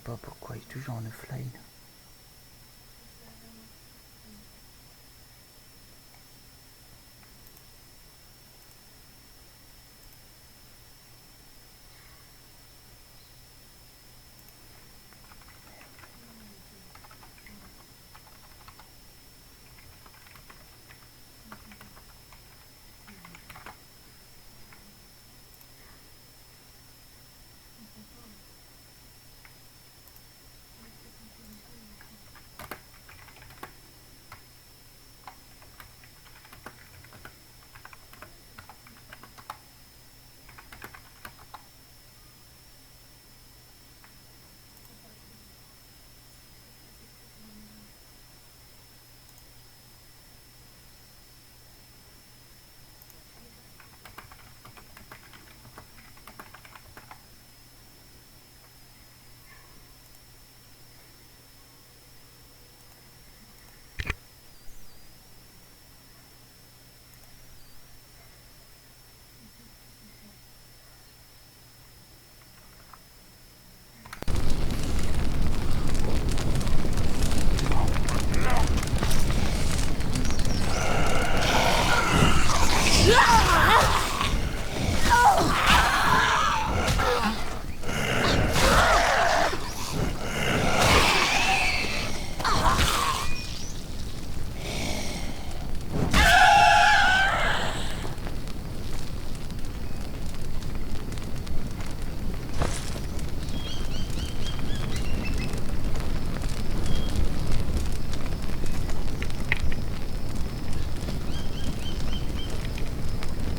pas pourquoi il est toujours en offline.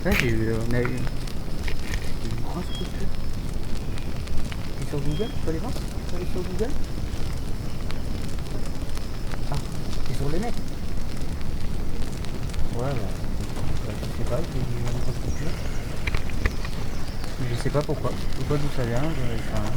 Là on a eu une grosse coupure. T'es sur Google? Tu peux aller voir? Tu peux aller sur Google? Ah, t'es sur le net? Ouais, je sais pas, il y a eu une grosse coupure. Je sais pas pourquoi. Je sais pas d'où ça vient, je sais rien.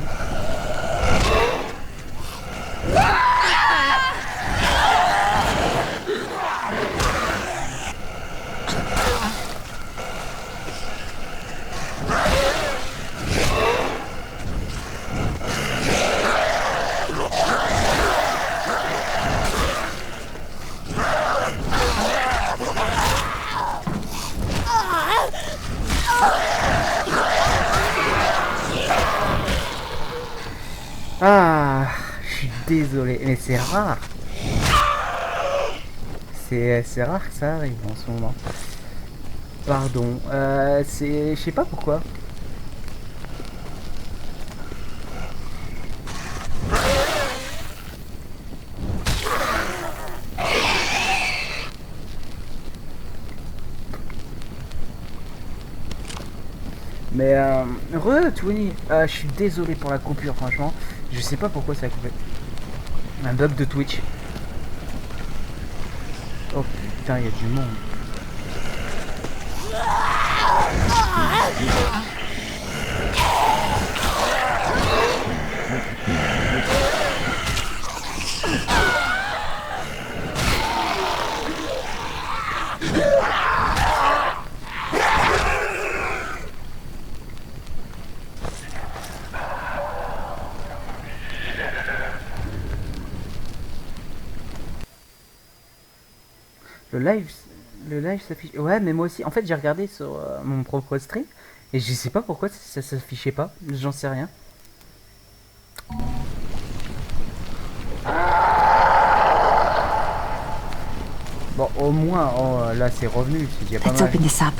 Ah, je suis désolé, mais c'est rare. C'est rare que ça arrive en ce moment. Pardon, je sais pas pourquoi. Mais Twinny, je suis désolé pour la coupure, franchement. Je sais pas pourquoi ça a coupé. Un bug de Twitch. Oh putain, il y a du monde. Le live, le live s'affiche. Ouais, mais moi aussi. En fait, j'ai regardé sur mon propre stream et je sais pas pourquoi ça s'affichait pas. J'en sais rien. Bon, au moins, oh, là, c'est revenu. C'est déjà pas Let's mal. open this up.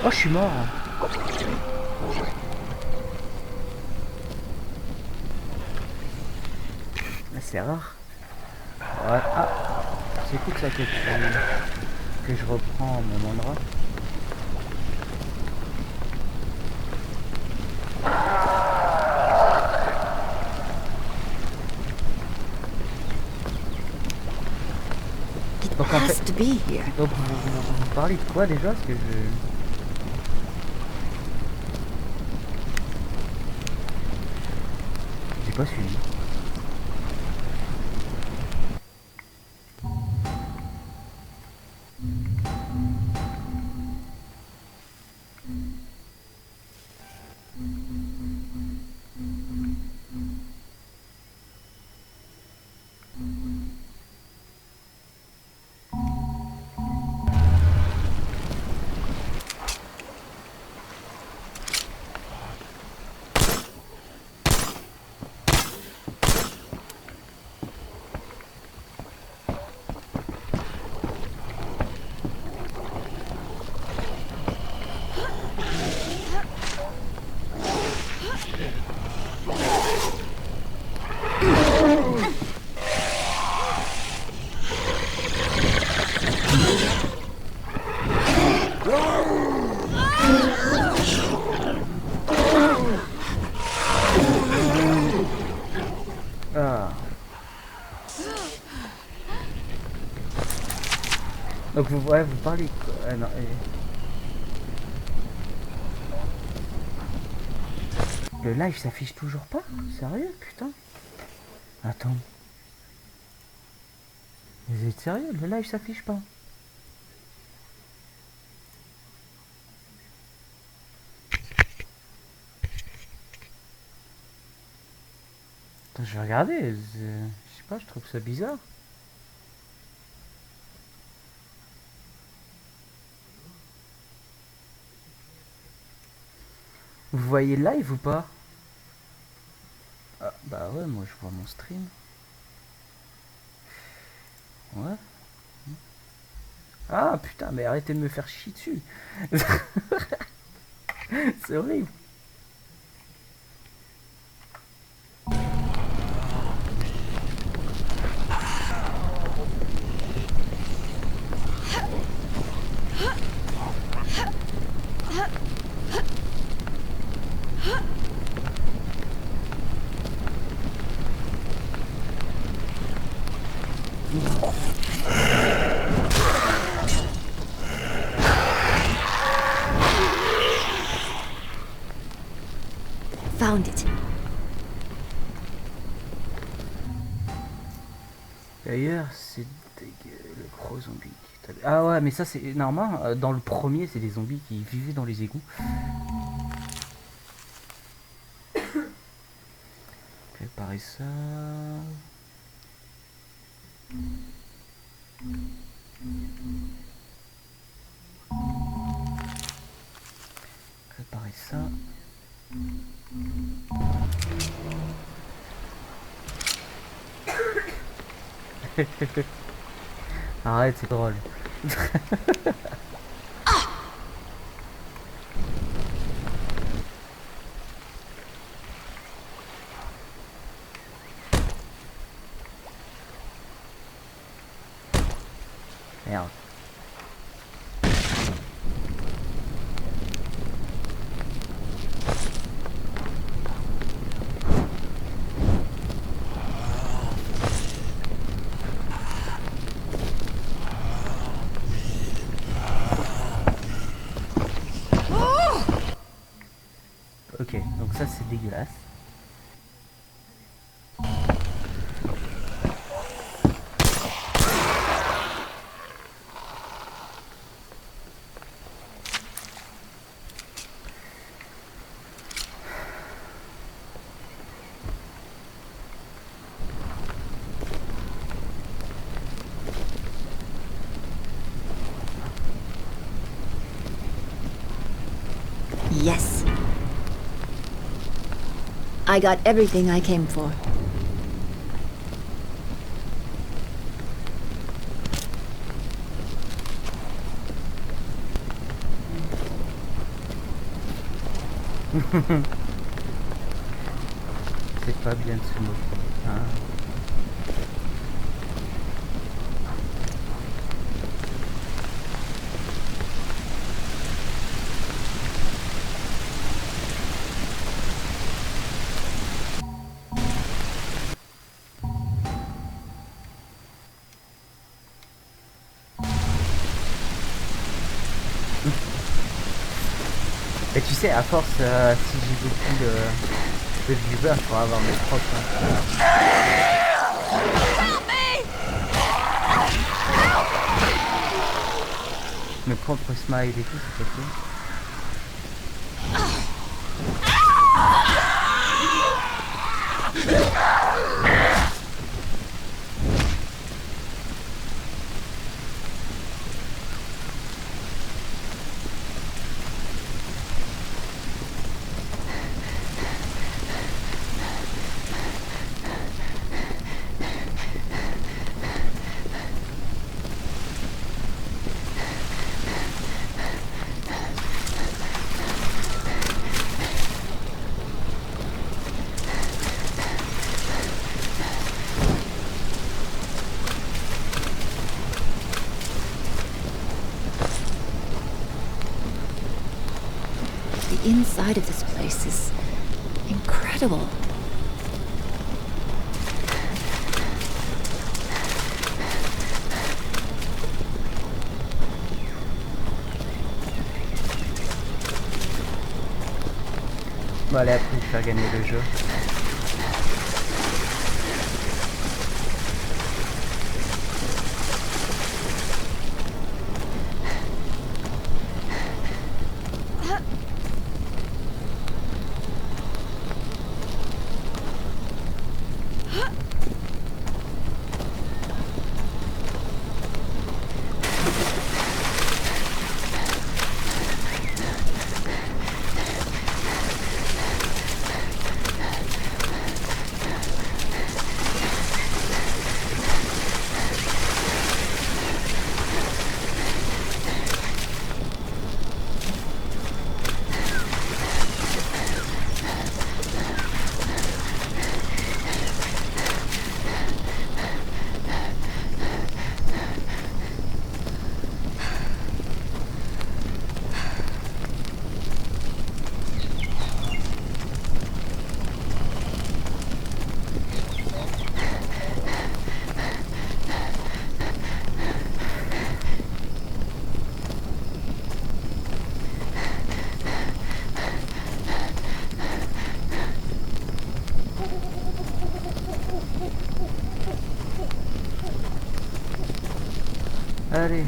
Oh, je suis mort. C'est rare. Ouais. Ah, c'est cool ça que je reprends mon endroit. It Donc en fait, has to be here. donc vous parlez de quoi déjà? Parce que j'ai pas suivi. Ah. Donc ouais, vous parlez de quoi? Ah, non, le live s'affiche toujours pas? Sérieux, putain? Attends. Vous êtes sérieux? Le live s'affiche pas? Attends, je vais regarder. Je sais pas, je trouve ça bizarre. Vous voyez le live ou pas? Ah, bah ouais, moi je vois mon stream. Ouais. Ah putain, mais arrêtez de me faire chier dessus. C'est horrible. Found it. D'ailleurs, c'est dégueu, le gros zombie. Ah ouais, mais ça c'est normal. Dans le premier, c'est des zombies qui vivaient dans les égouts. Préparer ça. Préparer ça. Arrête, c'est drôle. Merde. Ok, donc ça c'est dégueulasse. Yes. I got everything I came for. C'est pas bien de se moquer. Hein. Et tu sais, à force, si j'ai beaucoup de viewers, je pourrais avoir mes propres. Mes propres smiles et tout, c'est pas cool. The inside of this place is incredible. Bon, allez, après, je vais faire gagner le jeu. Allez.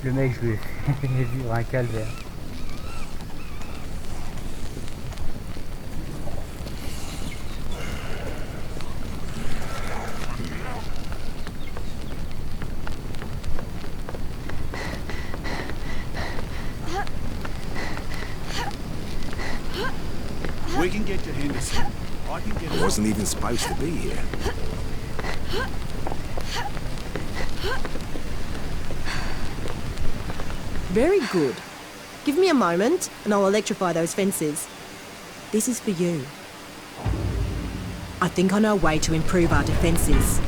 Le mec, je lui ai fait vivre un calvaire. We can get to Henderson. I can get. I wasn't even supposed to be here. Very good. Give me a moment and I'll electrify those fences. This is for you. I think I know a way to improve our defences.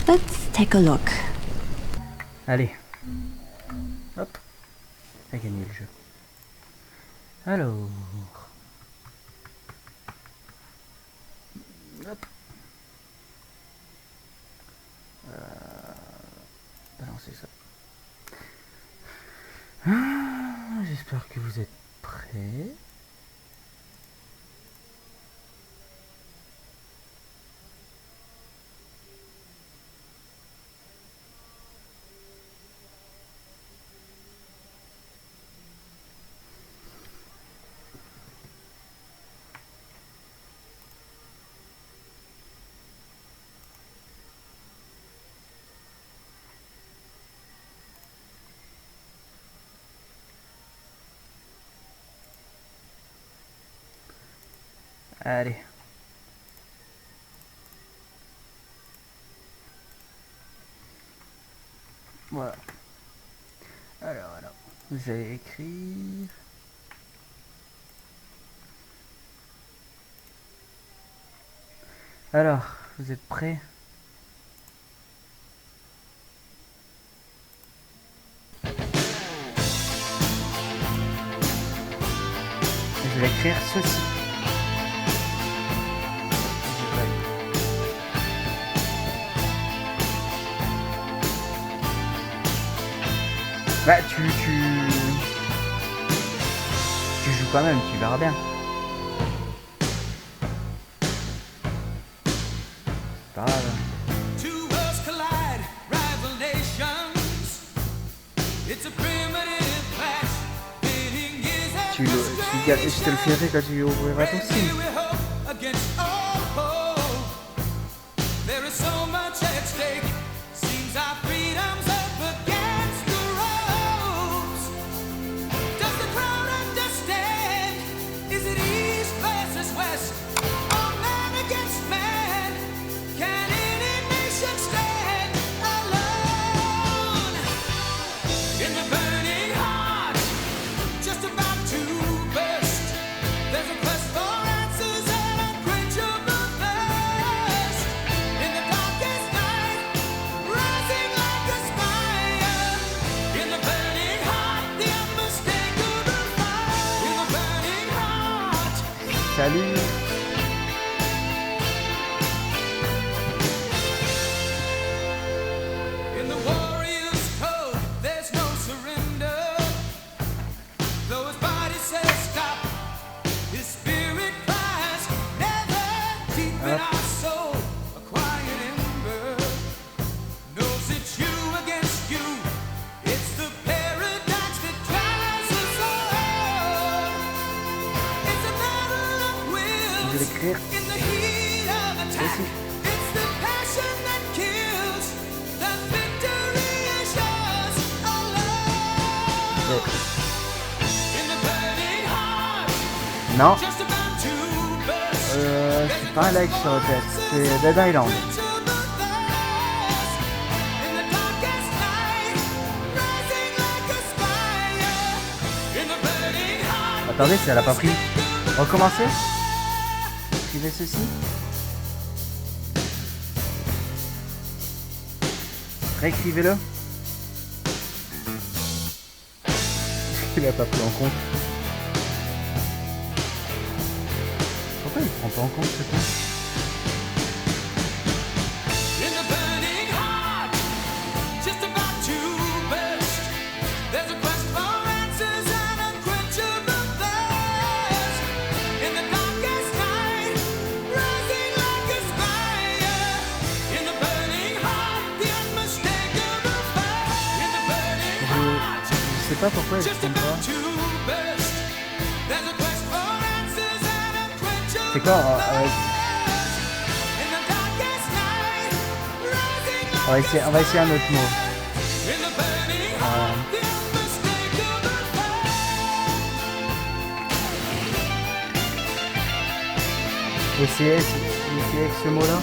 Let's take a look. Allez. Hop. J'ai gagné le jeu. Alors. Hop. Balancer ça. J'espère que vous êtes prêts. Allez. Voilà. Alors, vous allez écrire. Alors, vous êtes prêts? Je vais écrire ceci. Bah tu joues quand même, tu verras bien. C'est pas grave. Je te le ferai quand tu ouvriras ton signe. Salut. Je vais l'écrire aussi. Non. C'est pas un like sur le test, c'est Dead Island. Attendez, si elle a pas pris. Recommencer. Écrivez ceci. Réécrivez-le. Il a pas pris en compte. Pourquoi il prend pas en compte ce truc? Je sais pas pourquoi il se trompe pas. C'est quoi On va essayer un autre mot. Essayer avec ce mot-là.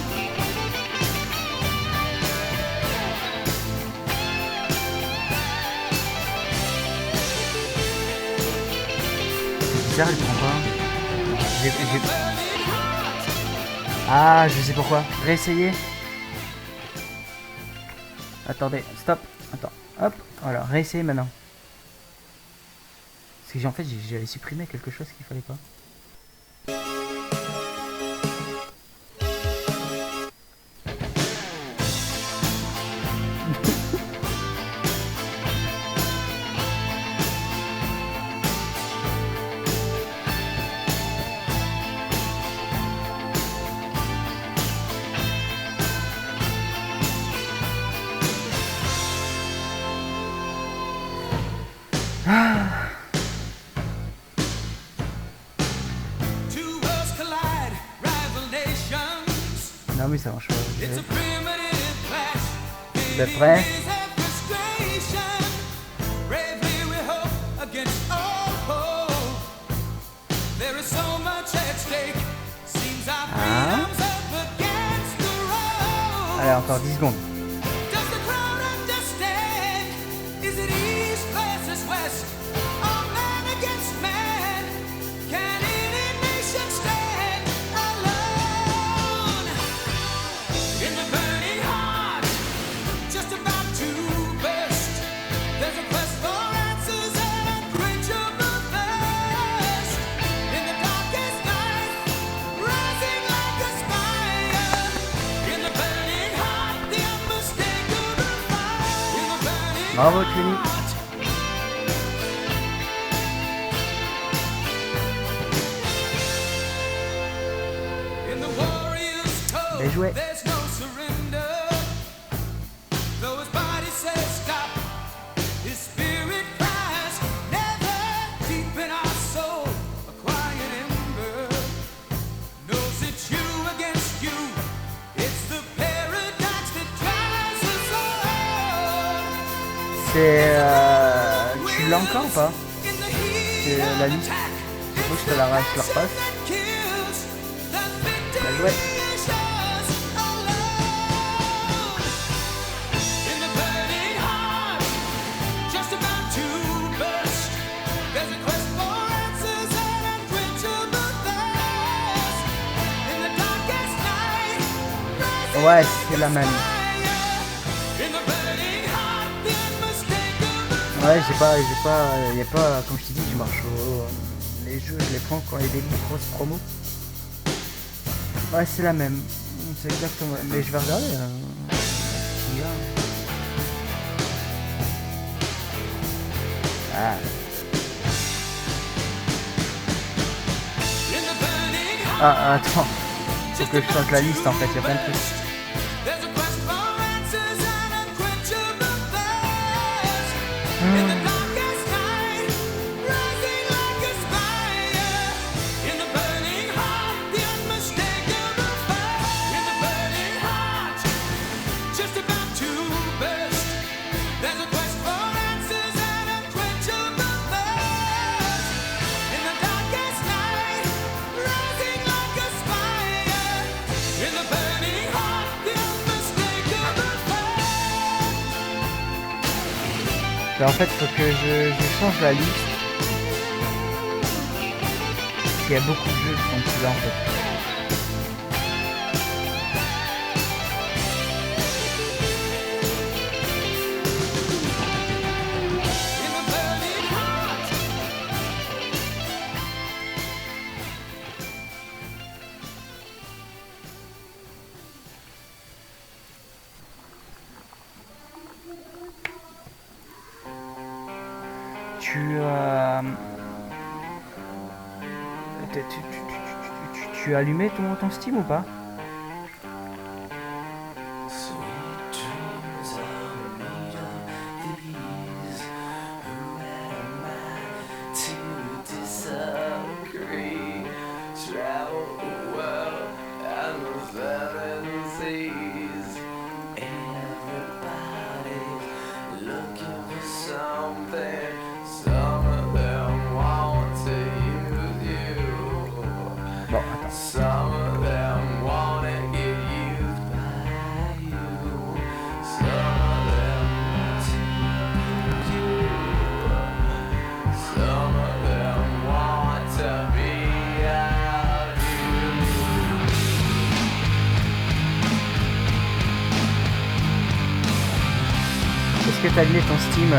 C'est bizarre, il prend pas. Ah, je sais pourquoi. Réessayer. Attendez, stop. Attends, hop, voilà, réessayer maintenant. Parce que en fait, j'avais supprimé quelque chose qu'il fallait pas. Non mais ça marche pas. Vous êtes prêts? Ah. Allez, encore 10 secondes. Bravo Tony. Bien joué. C'est... Tu l'as encore ou pas? C'est la liste. Faut que je te la repasse. Bien joué. Ouais, c'est la même. Ouais, y a pas, comme je t'ai dit, je marche les jeux, je les prends quand il y a des grosses promos. Ouais, c'est la même. C'est exactement. Mais je vais regarder. Ah, attends. Faut que je change la liste en fait, il y a plein de trucs. En fait, faut que je change la liste. Parce qu'il y a beaucoup de jeux qui sont plus là en fait. Tu as allumé ton Steam ou pas? Some of them wanna get used by you. Some of them want you. Some of them want to be out you. Est-ce que t'as allumé ton Steam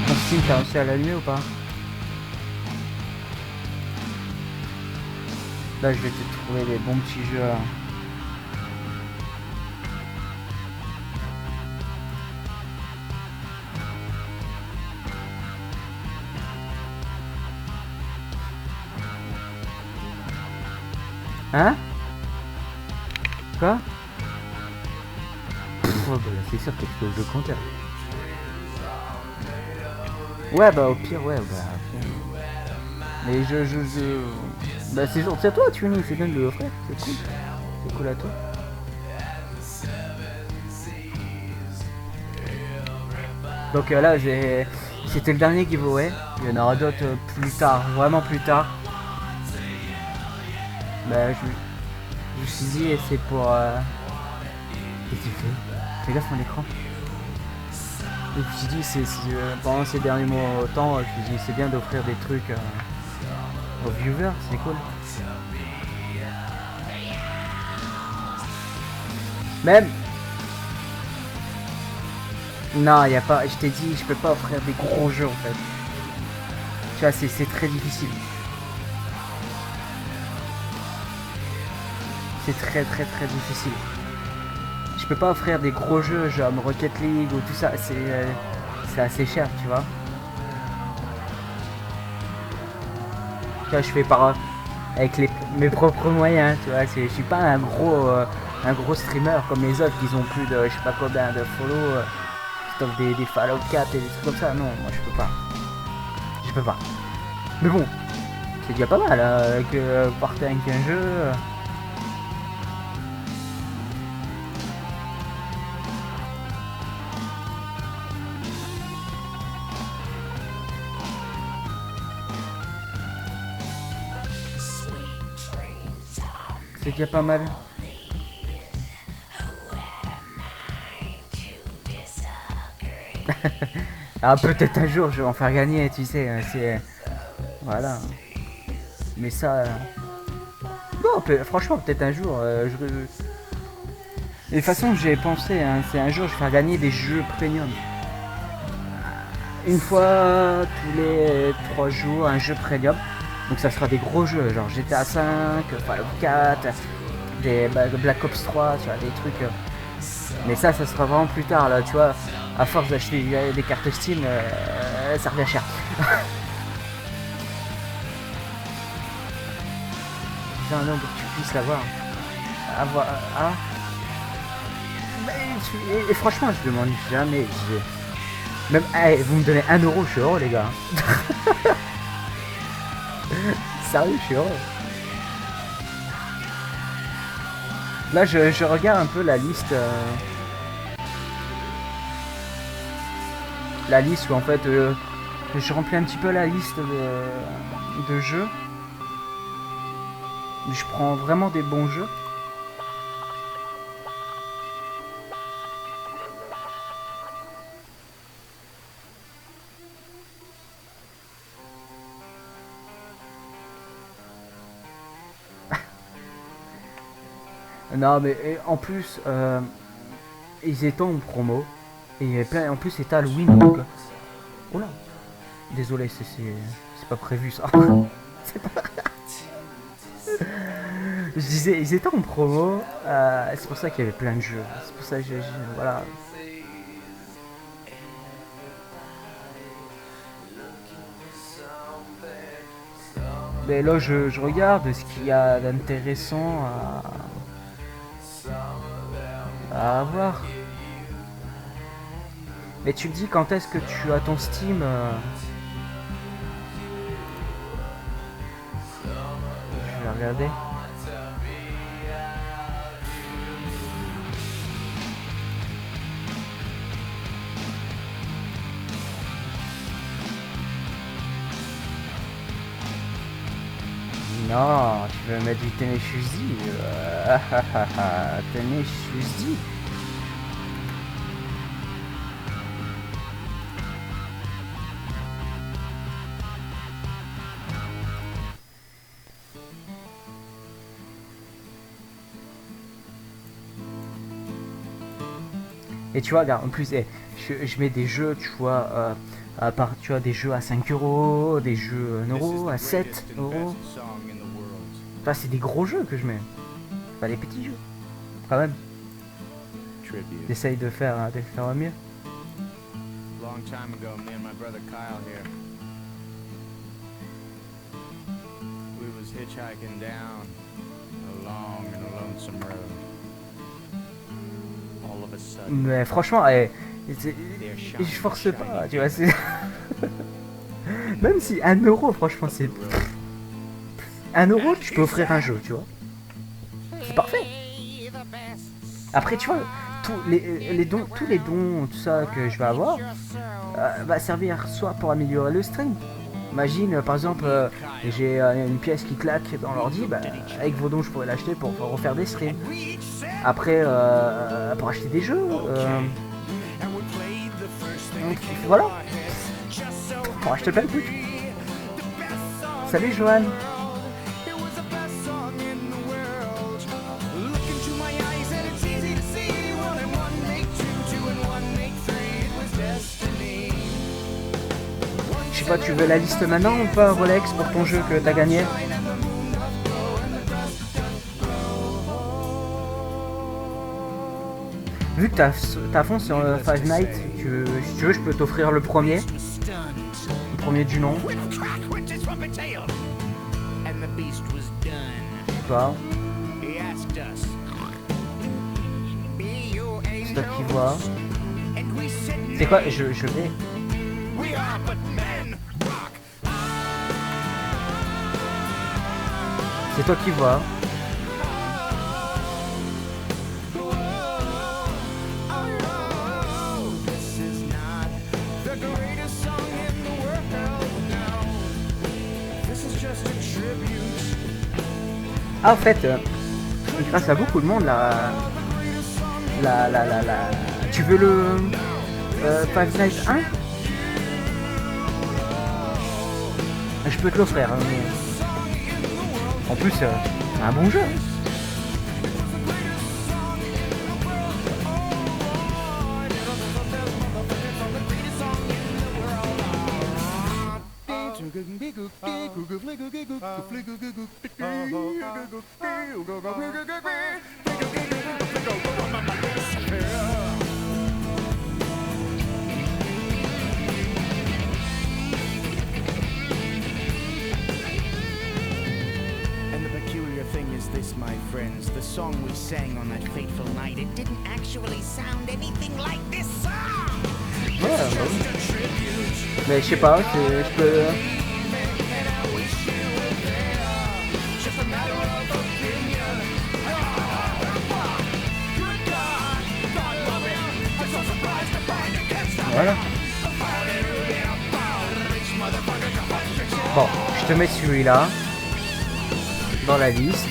Ton Steam, t'as réussi à l'allumer ou pas? Là, je vais te trouver des bons petits jeux. Là. Hein? Quoi? Oh, bah là, c'est sûr que t'exploses le compteur. Ouais, bah au pire, ouais, bah. Mais bah c'est gentil à toi, Tuning, c'est bien de l'offrir, c'est cool. C'est cool à toi. Donc là, c'était le dernier giveaway. Il y en aura d'autres plus tard, vraiment plus tard. Bah je me suis dit, c'est pour... Qu'est-ce que tu fais? Fais gaffe mon écran. Et puis je me suis dit, pendant ces derniers mois temps, je me suis dit, c'est bien d'offrir des trucs aux viewers, c'est cool. Même... Non, y a pas... Je t'ai dit, je peux pas offrir des gros jeux en fait. Tu vois, c'est très difficile. C'est très difficile. Je peux pas offrir des gros jeux genre Rocket League ou tout ça, c'est assez cher, tu vois. Tu vois, je fais avec mes propres moyens, tu vois. Je suis pas un gros streamer comme les autres qui ont plus de je sais pas combien de follow, qui offrent des Fallout 4 et des trucs comme ça. Non, moi je peux pas. Je peux pas. Mais bon, c'est déjà pas mal hein, que partir avec un jeu. C'est déjà pas mal. Ah, peut-être un jour je vais en faire gagner, tu sais, c'est... Voilà. Mais ça... Bon, franchement, peut-être un jour... Et de toute façon, j'ai pensé, hein, c'est un jour je vais faire gagner des jeux premium. Une fois tous les 3 jours, un jeu premium. Donc ça sera des gros jeux, genre GTA 5, Fallout 4, des Black Ops 3, tu vois, des trucs. Mais ça sera vraiment plus tard, là, tu vois. À force d'acheter des cartes Steam, ça revient cher. Putain, non, pour que tu puisses l'avoir. Ah. Et franchement, je demande jamais. Même, vous me donnez 1€, je suis heureux, les gars. Sérieux, je suis heureux. Là, je regarde un peu la liste. La liste où en fait, je remplis un petit peu la liste de jeux. Je prends vraiment des bons jeux. Non mais en plus ils étaient en promo et en plus c'était Halloween donc... Oh là. Désolé, c'est pas prévu ça. C'est pas... Je disais ils étaient en promo, c'est pour ça qu'il y avait plein de jeux. C'est pour ça que voilà. Mais là je regarde ce qu'il y a d'intéressant à avoir. Mais tu me dis quand est-ce que tu as ton Steam Je vais regarder. Non, tu veux mettre du Teneshuzi. Teneshuzi. Et tu vois, regarde, en plus, je mets des jeux, tu vois, à part, tu vois, des jeux à 5 euros, des jeux 1 euro, à 7 euros. Enfin, c'est des gros jeux que je mets. Pas des petits jeux. Quand même. J'essaye de faire mieux. Long time ago, me and my brother Kyle here. We was hitchhiking down a long and a lonesome road. All of a sudden, Mais franchement, je force pas, tu vois, c'est... Même si 1 euro, franchement, c'est... 1 euro, tu peux offrir un jeu, tu vois. C'est parfait. Après, tu vois, tous les dons, tout ça que je vais avoir, va servir soit pour améliorer le stream. Imagine, par exemple, j'ai une pièce qui claque dans l'ordi, bah, avec vos dons, je pourrais l'acheter pour refaire des streams. Après, pour acheter des jeux, voilà, pour acheter plein de trucs. Salut Johan. Je sais pas, tu veux la liste maintenant ou pas, Rolex, pour ton jeu que t'as gagné? Vu que t'as fond sur Five Nights, si tu veux, je peux t'offrir le premier. Le premier du nom. Je sais pas. C'est toi qui vois. C'est quoi? Je vais. C'est toi qui vois. Ah, en fait, grâce à beaucoup de monde, tu veux le Five Nights 1? Je peux te l'offrir. Hein. En plus, c'est un bon jeu. My friends, the song we sang on that fateful night, it didn't actually sound anything like this song. Ouais, mais je sais pas, je peux. Voilà. Bon, je te mets celui-là dans la liste.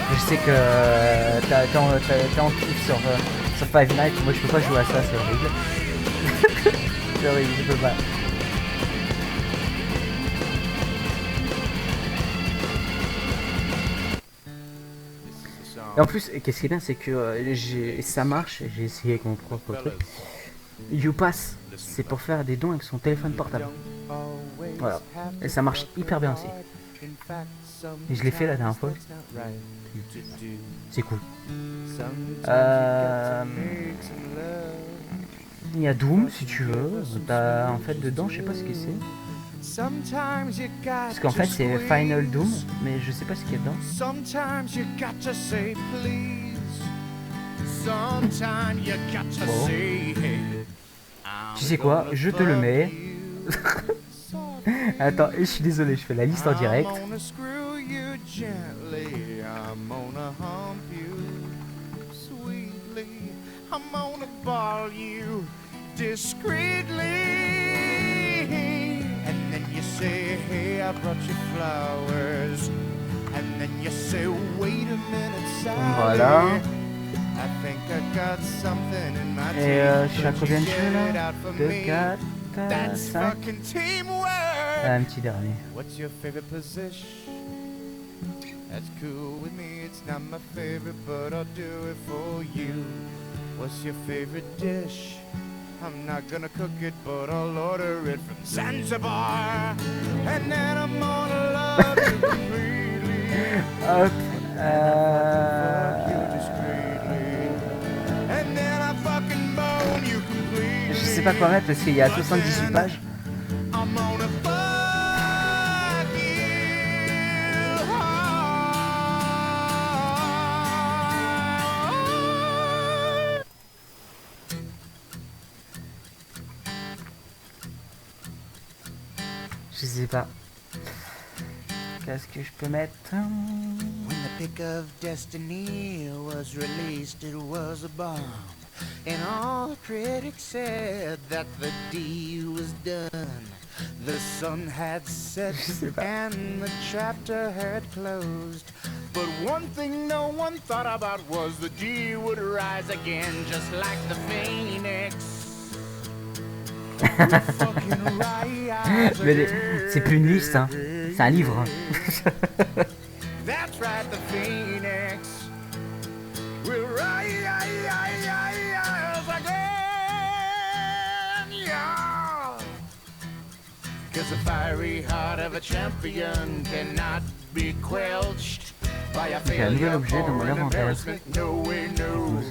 Je sais que t'es en kiff sur Five Nights. Moi je peux pas jouer à ça, c'est horrible. C'est horrible, je peux pas. Et en plus, qu'est-ce qui est bien, c'est que ça marche. J'ai essayé avec mon propre truc. YouPass, c'est pour faire des dons avec son téléphone portable. Voilà. Et ça marche hyper bien aussi. Et je l'ai fait la dernière fois. C'est cool. Il y a Doom si tu veux. T'as en fait dedans, je sais pas ce que c'est. Parce qu'en fait c'est Final Doom, mais je sais pas ce qu'il y a dedans. Bon. Tu sais quoi, je te le mets. Attends, je suis désolé, je fais la liste en direct. And then you say, wait a minute, Voilà. Sally. I think I got something in my Et teeth. je suis à Could combien you de jeux get it là out for 2, me? 4, That's 5. fucking teamwork. Un petit dernier. What's your favorite position? That's cool with me, it's not my favorite, but I'll do it for you. What's your favorite dish? I'm not gonna cook it, but I'll order it from Zanzibar. And then I'm gonna love you completely. Hop. Fuck you discreetly. And then I fucking bone you completely. Je sais pas quoi mettre parce qu'il y a 78 pages. I'm gonna fuck you hard. Je sais pas. Qu'est-ce que je peux mettre? When the pick of destiny was released, it was a bomb. And all the critics said that the deed was done. The sun had set and the chapter had closed. But one thing no one thought about was the deed would rise again, just like the phoenix. Fucking rise Mais again. c'est plus une liste, hein. C'est un livre. That's right, the phoenix will rise again, yeah. 'Cause the fiery heart of a champion cannot be quenched by a J'ai un nouvel failure objet dans mon or an inventaire. embarrassment. No way, no.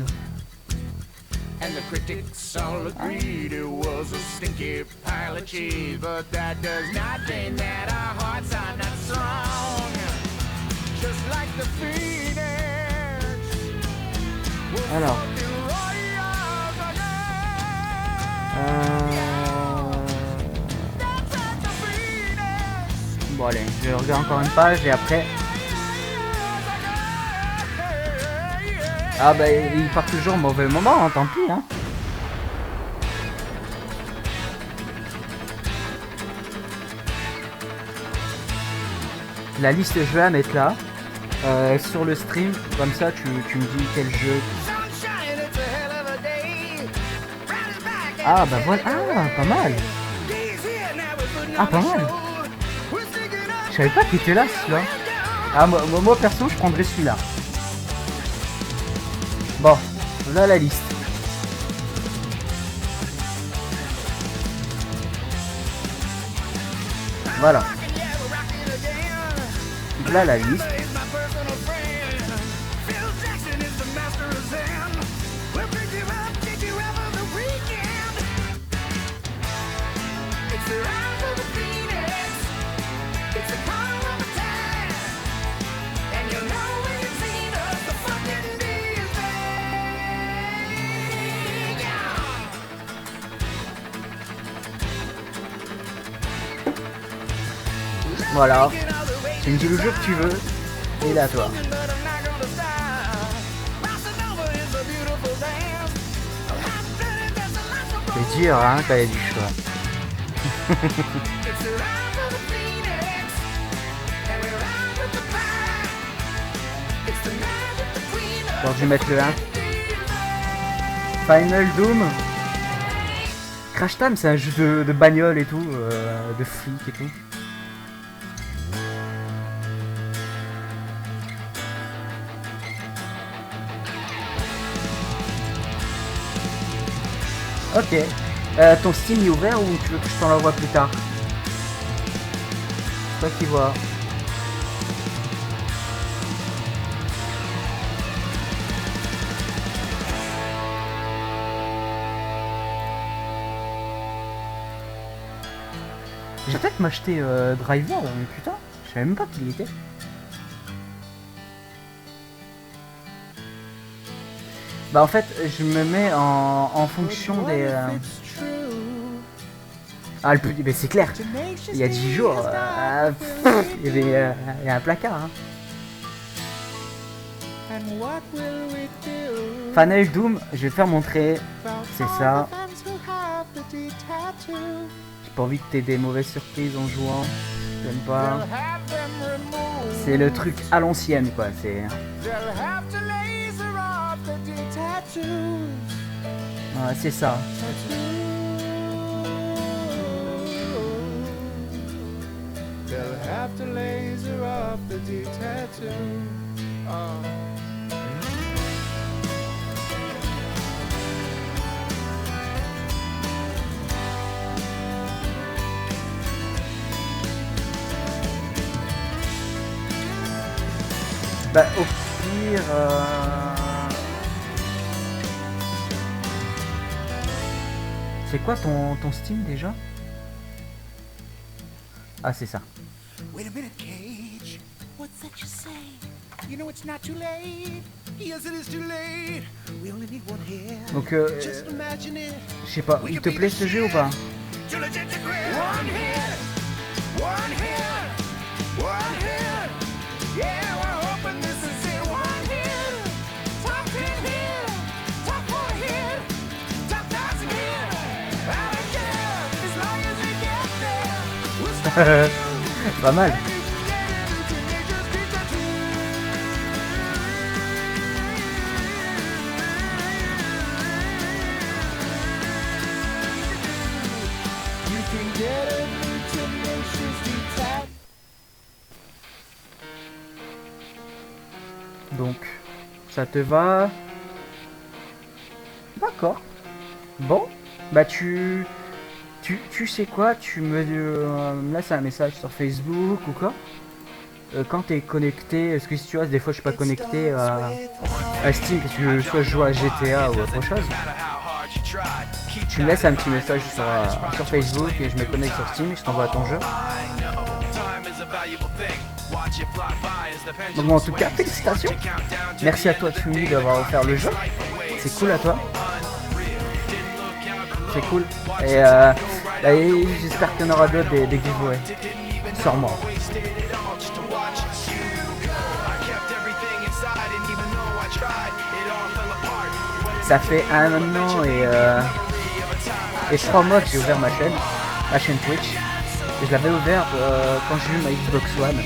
And the critics all agreed it was a stinky pile of cheese, but that does not mean that our hearts are not strong. Just like the phoenix. we'll Alors. fucking rise again. That's right, the phoenix. Bon allez, je regarde encore une page et après... Ah bah il part toujours au mauvais moment, hein, tant pis hein. La liste je vais la mettre là, sur le stream, comme ça tu me dis quel jeu. Sunshine, it's a hell of a day. Riding back at Ah bah voilà, ah pas mal. Days here, now we're putting Ah, on pas the mal. show. We're sticking up. Je savais pas qu'il était là celui-là. Ah moi perso je prendrais celui-là. Bon, là la liste. Voilà. Là la liste. Is my personal friend. Phil Jackson is the master of Zen. We'll pick you up, take you out for the weekend. It's the rise of the phoenix. It's the call of attack. And you know when you've seen us, the fucking day is back. Yeah. Voilà. Tu me dis le jeu que tu veux. Et là toi. But I'm not gonna stop. Bouncing over is a beautiful dance. C'est dur hein quand il y a du choix. It's the rise of the phoenix, and we ride with the pack. It's the magic between us. Bon je vais mettre le 1. Final Doom. Crash Time c'est un jeu de bagnole et tout, de flic et tout. Ok. Ton Steam est ouvert ou tu veux que je t'en l'envoie plus tard? C'est toi qui vois. Je vais peut-être m'acheter Driver, mais putain, je savais même pas qu'il y était. Bah en fait, je me mets en fonction des... Ah le plus... Mais c'est clair, il y a 10 jours, il y a un placard. Hein. Final Doom, je vais te faire montrer, c'est ça. J'ai pas envie que t'aies des mauvaises surprises en jouant. J'aime pas. C'est le truc à l'ancienne quoi, c'est... Ouais, c'est ça. They'll have to laser off the tattoo. Bah au pire... C'est quoi ton Steam déjà? Ah c'est ça. Wait a minute, Cage. What's that you say? You know it's not too late. Yes, it is too late. We only need one here. Donc Just imagine it. je sais pas, il te plaît ce jeu ou pas? To the gingerbread. One hit. One hit. One hit. Yeah, we're hoping this is it. One hit. Top 10 hit. Top 4 hit. Top 1,000 hit. I don't care. As long as we get there. We'll start Pas mal. You can get a new tenacious detach. Donc, ça te va? D'accord. Bon, bah tu sais quoi? Tu me laisses un message sur Facebook ou quoi? Quand t'es connecté, parce que si tu vois, des fois je suis pas connecté à Steam parce que soit je joue à GTA ou autre chose. Tu me laisses un petit message sur Facebook et je me connecte sur Steam et je t'envoie ton jeu. Donc bon, en tout cas, félicitations. Merci à toi Tumi d'avoir offert le jeu. C'est cool à toi. C'est cool. Et j'espère qu'il y en aura d'autres des giveaways. Sûrement. Ça fait 1 an et 3 mois que j'ai ouvert ma chaîne Twitch. Et je l'avais ouverte quand j'ai eu ma Xbox One.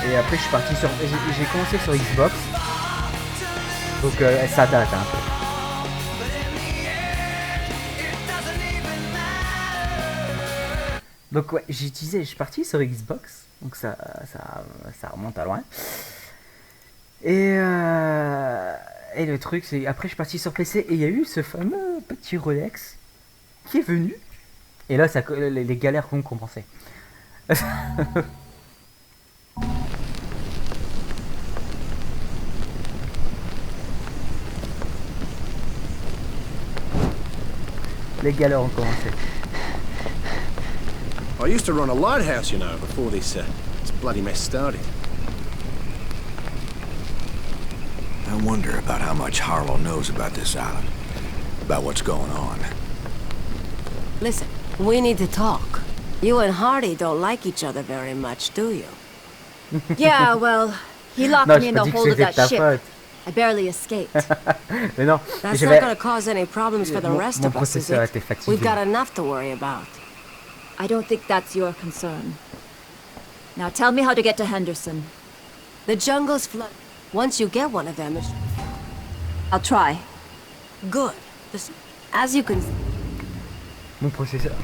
Et après je suis parti sur... J'ai commencé sur Xbox. Donc ça date un peu. Donc ouais, je suis parti sur Xbox. Donc ça remonte à loin. Et le truc c'est... Après je suis parti sur PC et il y a eu ce fameux petit Rolex qui est venu. Et là ça, les galères ont commencé. Les galères ont commencé. I used to run a lighthouse, you know, before this bloody mess started. I wonder about how much Harlow knows about this island. About what's going on. Listen, we need to talk. You and Hardy don't like each other very much, do you? Yeah, well, he locked Non, me j'ai in pas the dit que hold of c'était that ta ship. faute. I barely escaped. Mais non, That's je not vais... gonna cause any problems for the Mon rest of us, is processeur it? était fatigué. We've got enough to worry about. I don't think that's your concern. Now tell me how to get to Henderson. The jungle's flood. Once you get one of them, it's I'll try. good. As you can see. Mon processeur.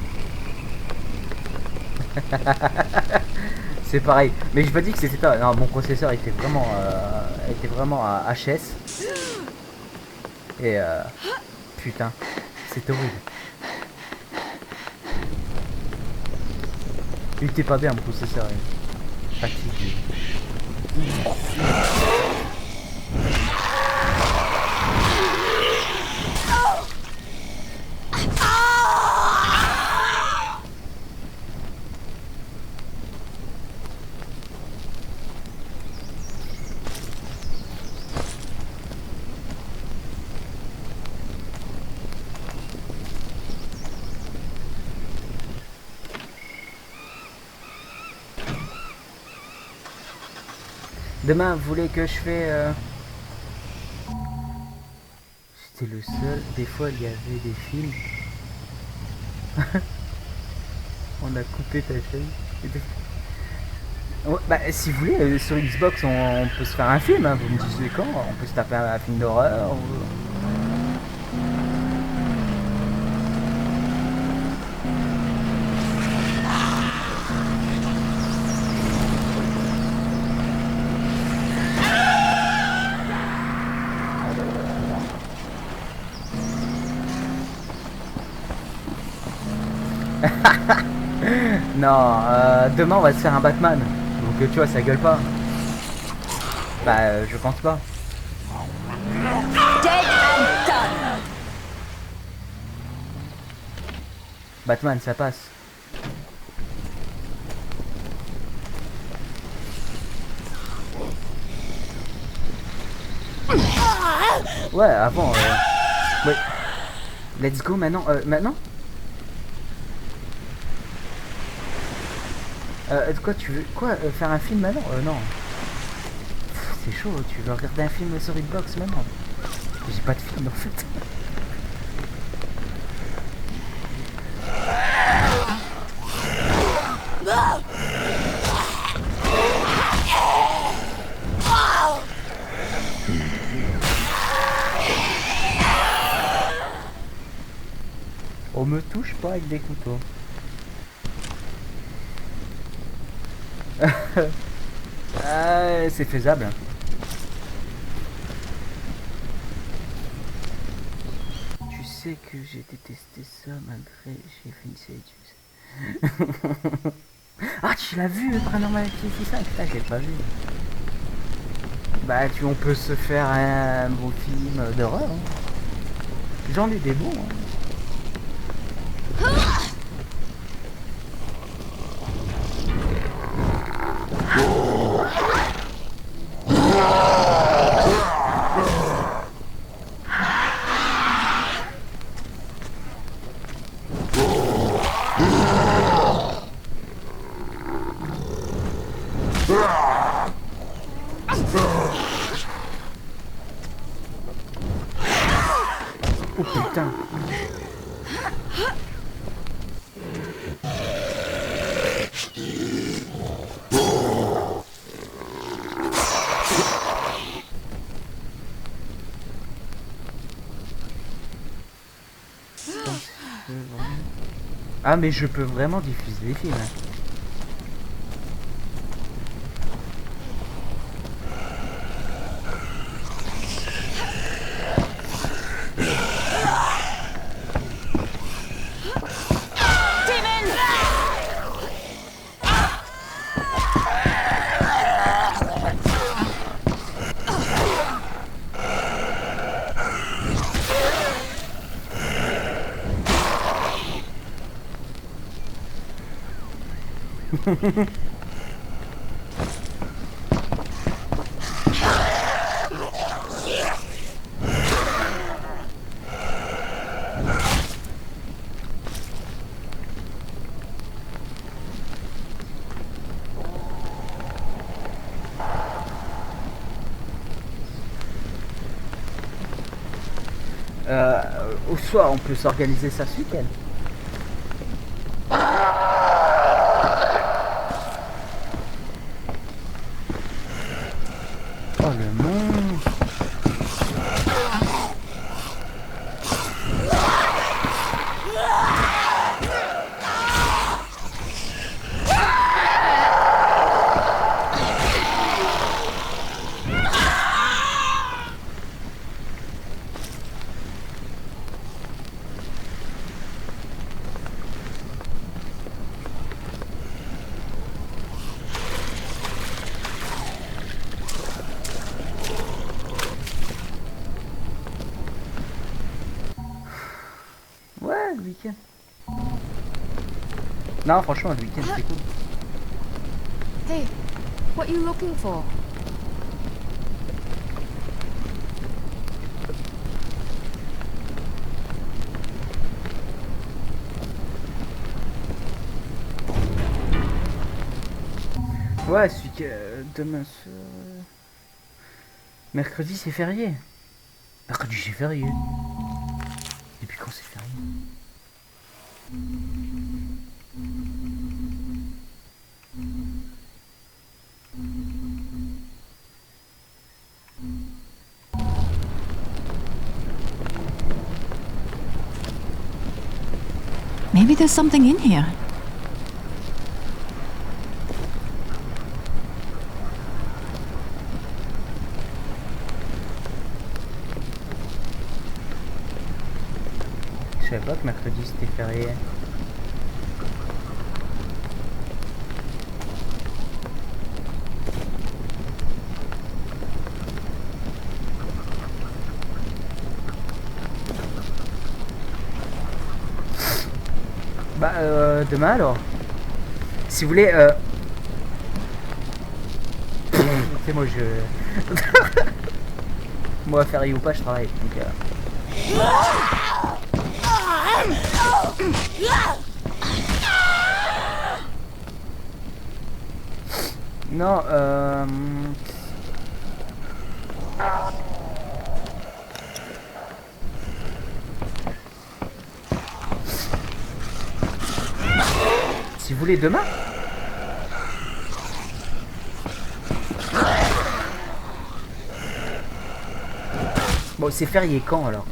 C'est pareil. Mais j'ai pas dit que c'était ça. Non, mon processeur était vraiment à HS. Et putain, c'est horrible. Il était pas bien mon processeur. Fatigué. Demain, vous voulez que je fais... J'étais le seul. Des fois, il y avait des films. On On a coupé ta chaîne. Ouais, bah, si vous voulez, sur Xbox, on peut se faire un film. Hein, vous me disiez quand? On peut se taper un film d'horreur. Non, demain on va se faire un Batman. Donc tu vois, ça gueule pas. Bah, je pense pas. Dead and done. Batman, ça passe. Ouais, avant. Ouais. Let's go maintenant. Maintenant quoi tu veux? Quoi faire un film maintenant? Non. C'est chaud, tu veux regarder un film sur Xbox maintenant? J'ai pas de film en fait. On me touche pas avec des couteaux. C'est faisable. Tu sais que j'ai détesté ça malgré j'ai fait une série. Ah, tu l'as vu, Paranormal Activity 5? Putain, je l'ai pas vu. Bah, on peut se faire un beau film d'horreur. Hein. J'en ai des bons. Hein. Oh putain. Ah mais je peux vraiment diffuser des films. Au soir, on peut s'organiser ça ce week-end. Oh le monstre. Ouais, le week-end. Non, franchement, le week-end, c'est cool. Hey, what are you looking for? Ouais, celui que demain mercredi c'est férié. Mercredi c'est férié. Depuis quand c'est férié? Maybe there's something in here. Je savais pas que mercredi c'était férié. Bah demain alors. Si vous voulez c'est moi je moi férié ou pas je travaille donc non si vous voulez demain. Bon, c'est férié quand alors?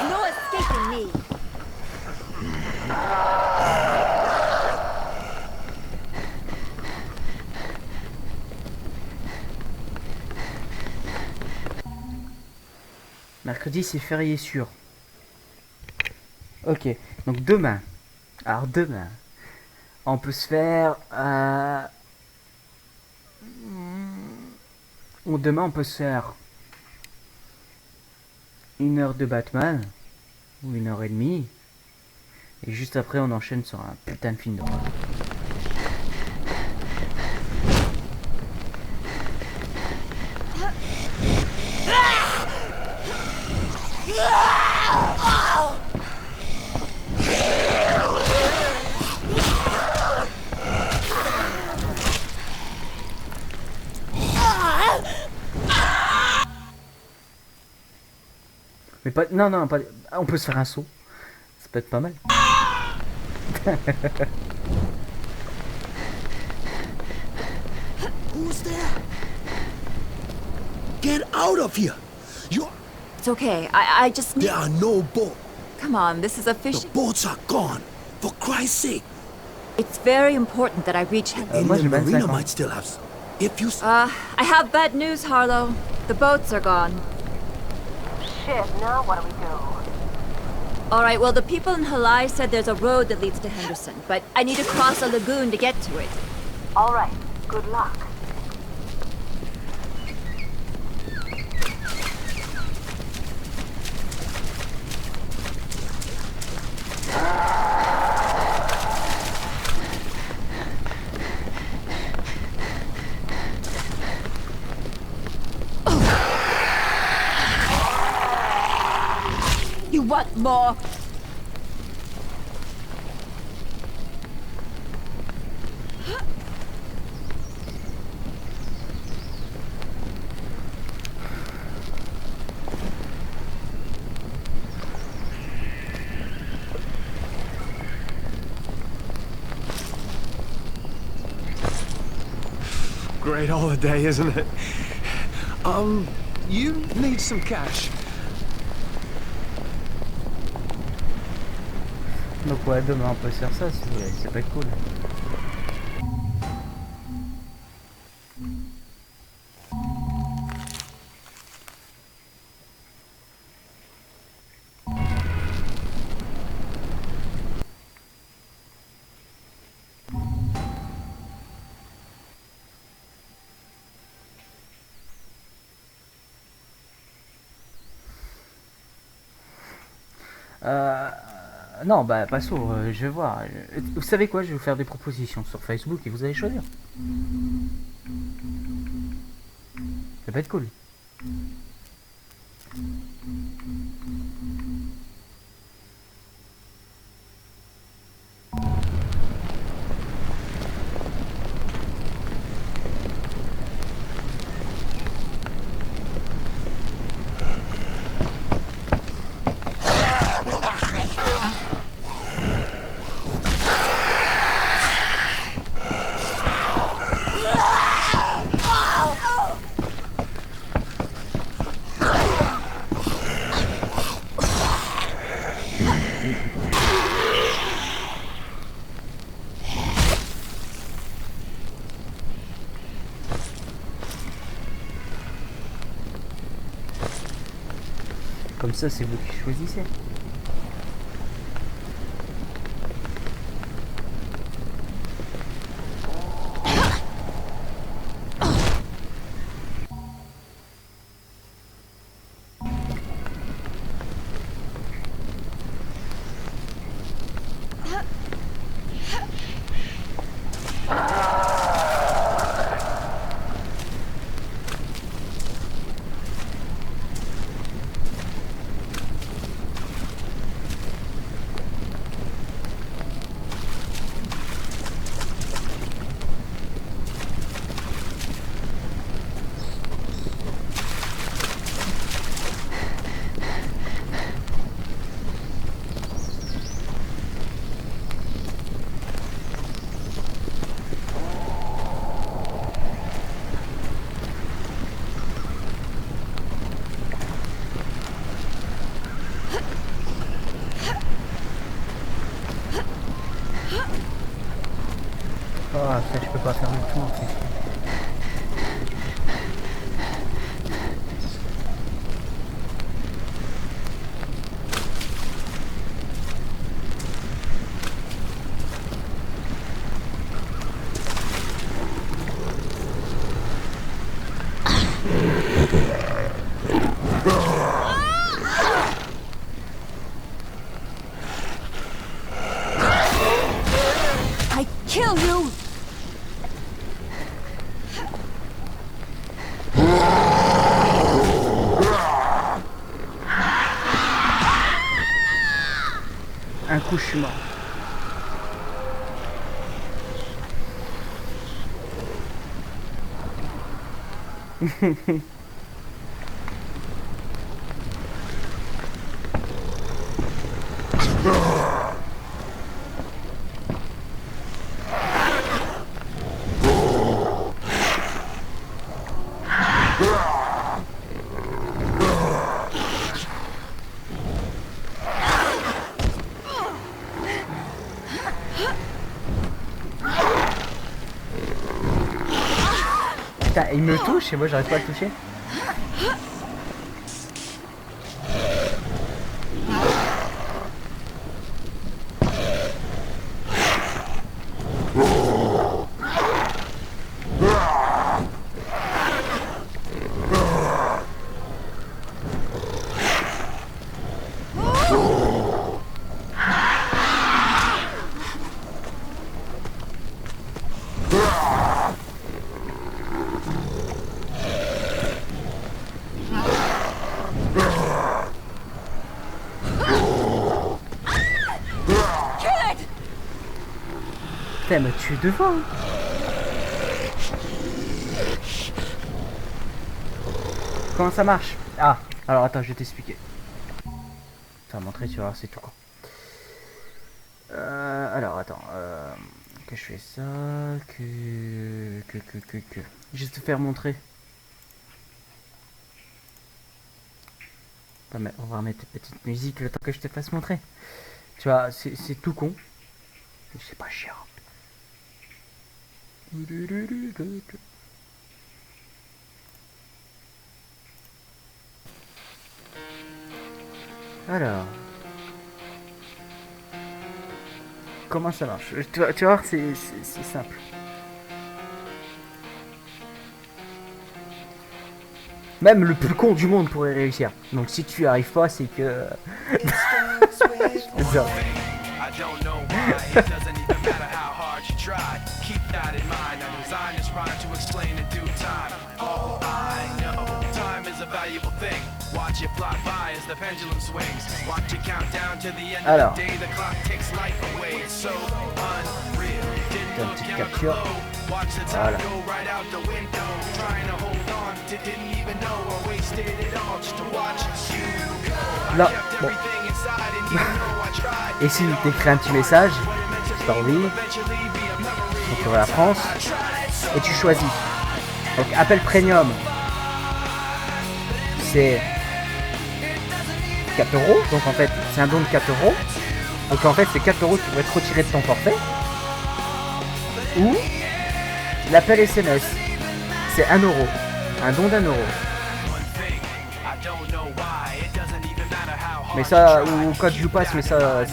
No escaping me. Mercredi c'est férié sûr. Ok, donc demain. Alors demain, on peut se faire... demain on peut se faire 1 heure de Batman, ou 1 heure et demie, et juste après on enchaîne sur un putain de film d'horreur. Mais pas... Non, non, pas... On peut se faire un saut. Ça peut être pas mal. Who's there? Get out of here! You're... It's okay. I just need... There are no boats. Come on, this is a The fishing... boats are gone. For Christ's sake. It's very important that I reach... moi, j'ai Inland Marina 25 ans. might still have... If you... I have bad news, Harlow. The boats are gone. Shit, now what do we do? Alright, well, the people in Halai said there's a road that leads to Henderson, but I need to cross a lagoon to get to it. All right, good luck. You want more? Great holiday, isn't it? You need some cash. Donc ouais, demain on peut se faire ça si vous voulez, ça peut être cool. Non, bah pas sûr, je vais voir. Vous savez quoi, je vais vous faire des propositions sur Facebook et vous allez choisir. Ça peut être cool. Comme ça, c'est vous qui choisissez. Oh, ça, je peux pas faire le tour. En fait. I kill you! Un coup, je suis mort. Putain, il me touche et moi j'arrive pas à le toucher. Putain, elle m'a tué devant. Comment ça marche? Ah, alors attends, je vais t'expliquer. Ça va montrer, tu vas voir, c'est tout con. Alors attends, que je fais ça, juste te faire montrer. On va remettre une petite musique le temps que je te fasse montrer. Tu vois, c'est tout con. C'est pas chiant. Alors, comment ça marche? Tu vas voir, c'est simple. Même le plus con du monde pourrait réussir. Donc si tu arrives pas, c'est que... C'est ça. I don't know why, it doesn't even matter how hard you try. Keep that in mind, I designed this rhyme to explain in due time. All I know, time is a valuable thing. Watch it fly by as the pendulum swings. Watch it count down to the end of the day. The clock takes life away, it's so unreal. Didn't look down below. Watch the time go right out the window. Trying to hold on, didn't even know I wasted it all just to watch you go. Là, bon. Et si t'écris un petit message, si t'as envie, pour la France, et tu choisis. Donc appel premium, c'est 4 €, donc en fait c'est un don de 4 €. Donc en fait, c'est 4 euros qui vont être retirés de ton forfait. Ou l'appel SMS, c'est 1 euro. Un don d'1 euro. Mais ça, ou code YouPass, mais ça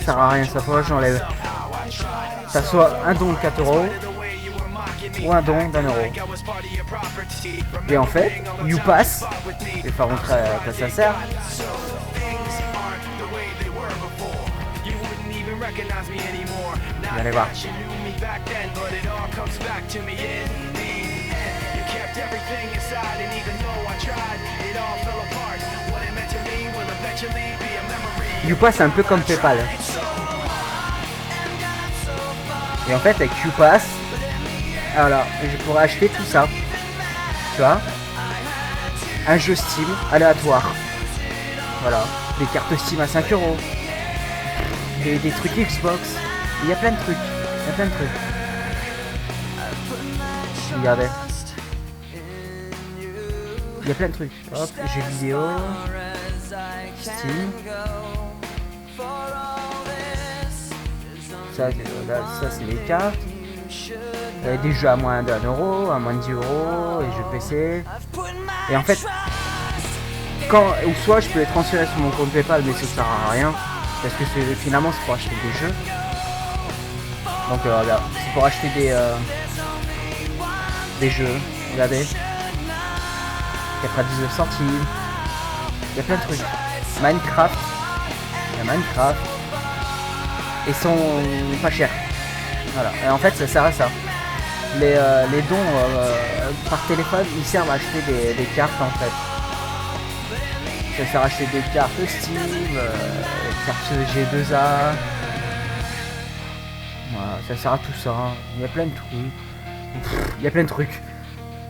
sert à rien, ça faudra que j'enlève. Ça soit un don de 4 euros ou un don d'1 euro. Et en fait, YouPass, et enfin montrer à quoi ça sert. Vous allez voir. YouPass c'est un peu comme PayPal. Et en fait avec YouPass, alors je pourrais acheter tout ça. Tu vois, un jeu Steam aléatoire. Voilà, des cartes Steam à 5 euros. Des trucs Xbox. Il y a plein de trucs. Il y a plein de trucs. Regardez. Il y a plein de trucs. Hop, jeux vidéo. Steam. Ça c'est les cartes. Des jeux à moins d'1 euro, à moins de 10 euros, les jeux PC. Et en fait, ou soit je peux les transférer sur mon compte PayPal, mais ça sert à rien. Parce que finalement c'est pour acheter des jeux. Donc regarde, c'est pour acheter des jeux. Regardez. 99 centimes. Il y a plein de trucs. Minecraft. Il y a Minecraft. Et sont pas chers. Voilà. Et en fait ça sert à ça. Les dons par téléphone, ils servent à acheter des cartes en fait. Ça sert à acheter des cartes Steam, cartes G2A. Voilà, ça sert à tout ça. Il y a plein de trucs. Il y a plein de trucs.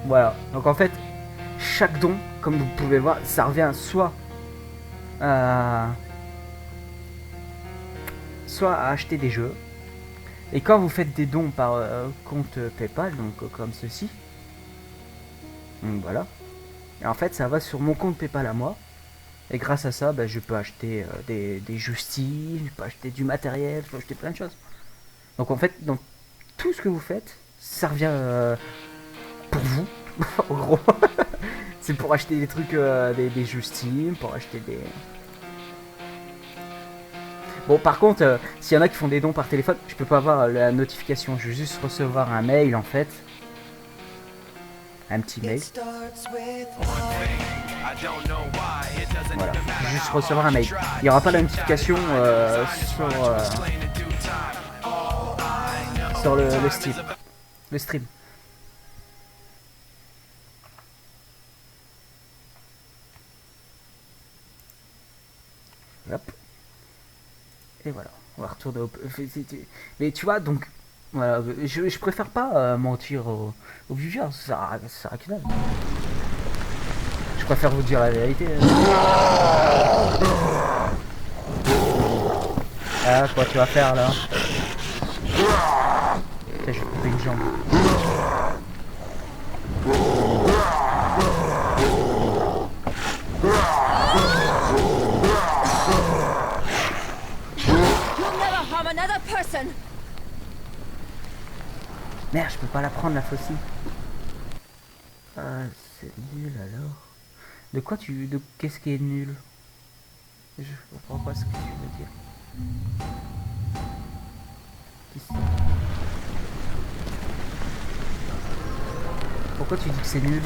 Voilà. Donc en fait, chaque don, comme vous pouvez voir, ça revient soit à acheter des jeux. Et quand vous faites des dons par compte PayPal, donc comme ceci, donc voilà. Et en fait, ça va sur mon compte PayPal à moi. Et grâce à ça, bah, je peux acheter des jeux Steam, je peux acheter du matériel, je peux acheter plein de choses. Donc en fait, donc, tout ce que vous faites, ça revient pour vous, en gros. C'est pour acheter des trucs, des jeux Steam, pour acheter des... Bon, par contre, s'il y en a qui font des dons par téléphone, je peux pas avoir la notification, je vais juste recevoir un mail en fait. Un petit mail. Voilà, je vais juste recevoir un mail. Il n'y aura pas la notification sur le Steam. Le stream. Hop. Et voilà, on va retourner au... Mais tu vois, donc... Voilà, je préfère pas mentir aux viewers, ça sert à que dalle. Je préfère vous dire la vérité. Ah, quoi tu vas faire là? Putain, je vais couper une jambe. Merde, je peux pas la prendre la faucille. Ah, c'est nul alors. De quoi tu... Qu'est-ce qui est nul? Je comprends pas ce que tu veux dire. Pourquoi tu dis que c'est nul?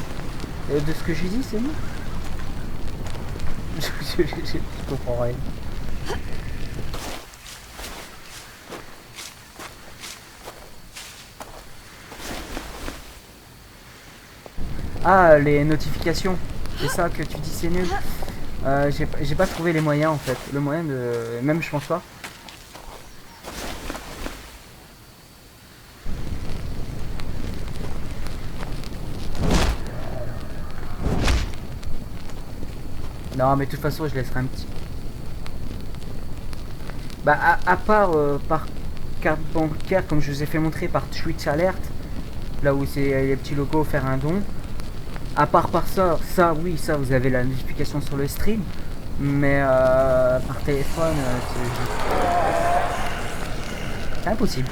De ce que j'ai dit, c'est nul? Je comprends rien. Ah, les notifications, c'est ça que tu dis c'est nul. J'ai pas trouvé les moyens en fait. Le moyen de... Même je pense pas. Non mais de toute façon je laisserai un petit... Bah à part par carte bancaire comme je vous ai fait montrer par Twitch Alert. Là où c'est les petits logos faire un don. À part par ça, oui, ça vous avez la notification sur le stream, mais par téléphone, c'est Impossible.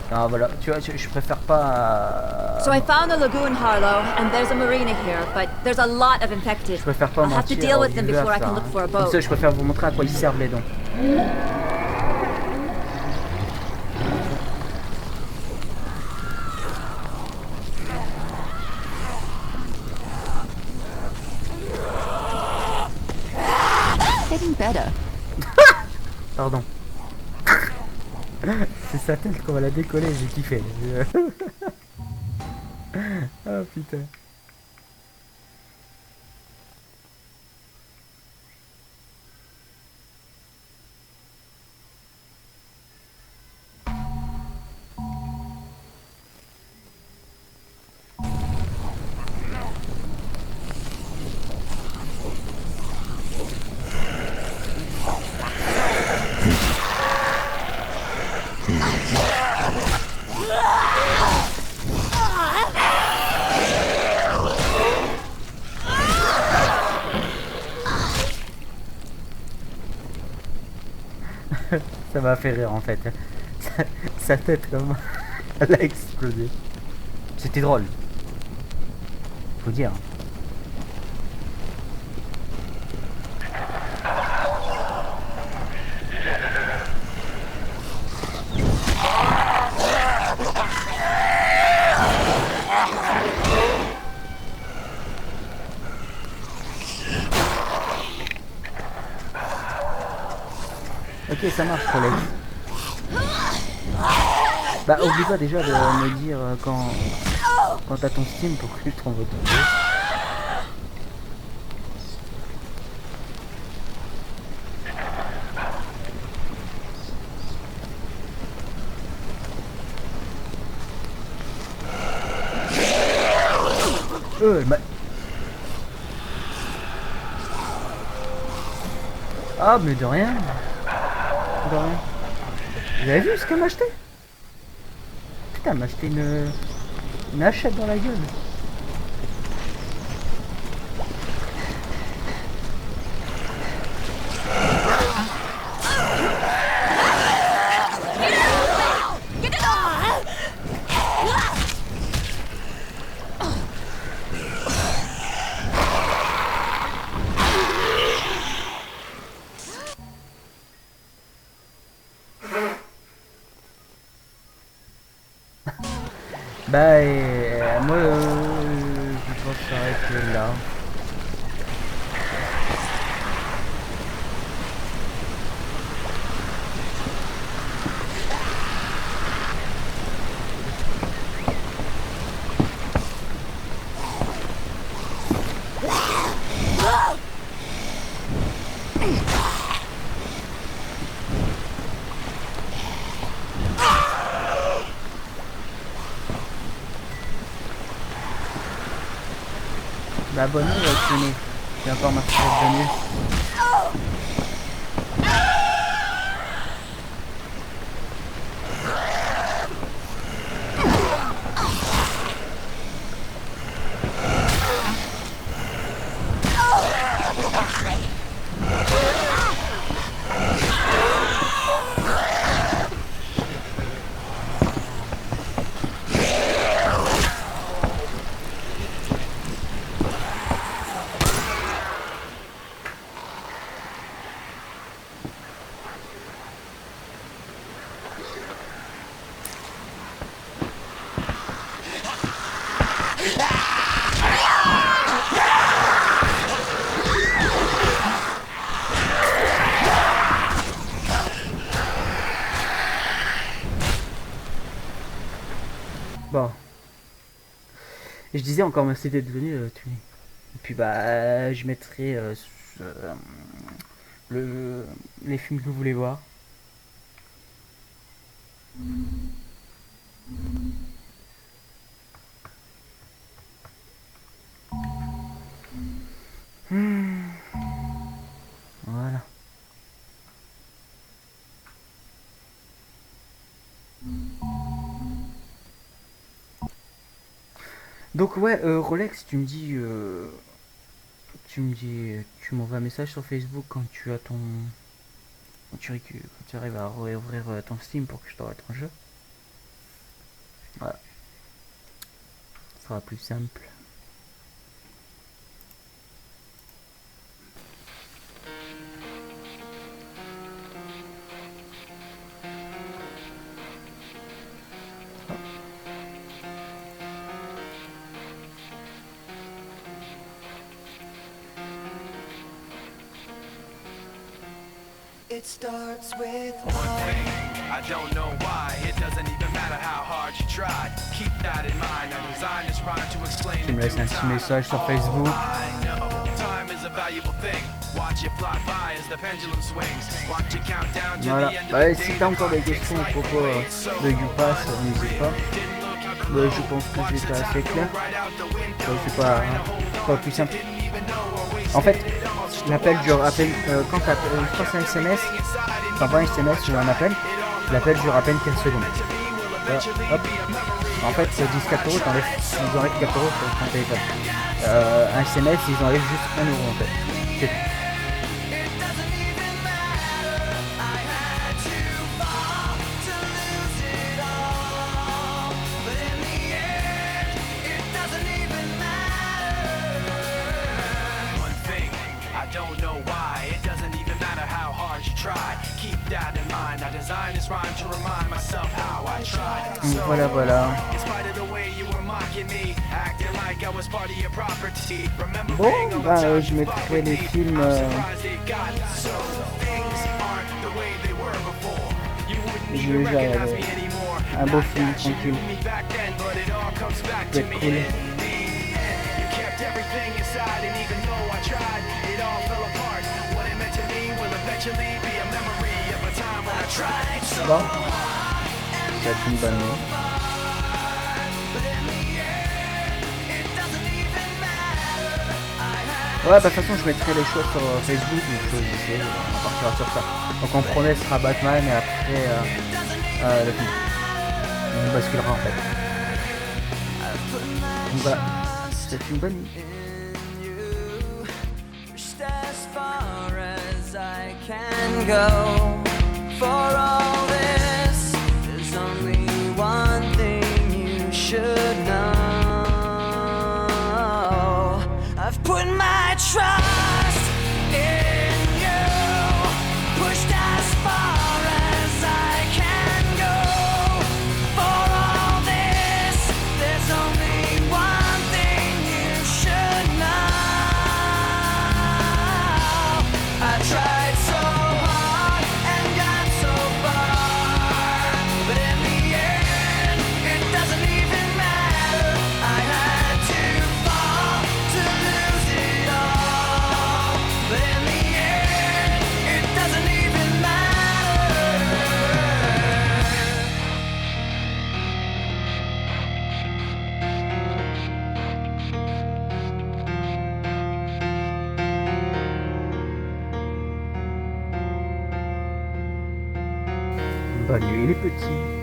Non, voilà, tu vois, je préfère pas. So I found the lagoon, Harlow, and there's a marina here, but there's a lot of infected. Je préfère pas I'll have to mentir deal aux with them viewers, before I ça, can look hein. for a Comme boat. ça, je préfère vous montrer à quoi ils servent les dons. Getting better. Pardon. C'est sa tête quand elle a décollé, j'ai kiffé. Oh putain. Ça m'a fait rire en fait. Sa tête comme elle a explosé. C'était drôle. Faut dire. Ok, ça marche, collègue. Bah, oublie pas déjà de me dire quand t'as ton Steam pour que je te renvoie ton jeu. Ah, mais de rien. De rien. Vous avez vu ce qu'elle m'a acheté? Putain, elle m'a acheté une hachette dans la gueule. Bah, moi, je pense s'arrêter là. Bah abonne-toi, Tony. J'ai encore marqué d'être venu. Bon. Et je disais encore merci d'être venu, Tony. Et puis bah je mettrai les films que vous voulez voir. Voilà. Donc ouais, Rolex, tu m'envoies un message sur Facebook quand tu as ton, quand tu arrives à réouvrir ton Steam pour que je t'envoie ton jeu. Voilà, ce sera plus simple. It starts with one thing. I don't know why. It doesn't even matter how hard you try. Keep that in mind. I designed this rhyme to explain. Tu me laisses un petit message sur Facebook. I know time is a valuable thing. Watch it fly by as the pendulum swings. Watch it count down to Voilà. the end of Bah, the si day. t'as encore des questions à propos de YouPass, n'hésite pas. Je pense que j'étais assez clair. C'est pas plus simple. En fait, l'appel dure à peine. Quand c'est un SMS, t'envoies un SMS ou un appel, l'appel dure à peine 15 secondes. Voilà, hop. En fait, 10-4 euros, ils enlèvent 4 euros sur ton téléphone. Un SMS, ils enlèvent juste 1 euro en fait. C'est tout. Don't know why, it doesn't even matter how hard you try. Keep that in mind. I designed this rhyme to remind myself how I tried. Voilà, voilà. In spite of the way you were mocking me, acting like I was part of your property. Bon, bah, je mettrai les films. Je vais regarder un beau film tranquille. Ça peut être cool. Bon, ça va être une bonne nuit. Ouais, bah de toute façon je mettrai les choses sur Facebook, donc on partira sur ça. Donc on promet ce sera Batman et après le film. On basculera en fait. Donc voilà, c'est une bonne nuit. For all this, there's only one thing you should know. I've put my trust in you, pushed as far as I can go. For all this, there's only one thing you should know. I tried so hard and got so far, but in the end, it doesn't even matter. I had to fall to lose it all, but in the end, it doesn't even matter. Bonne nuit les petits.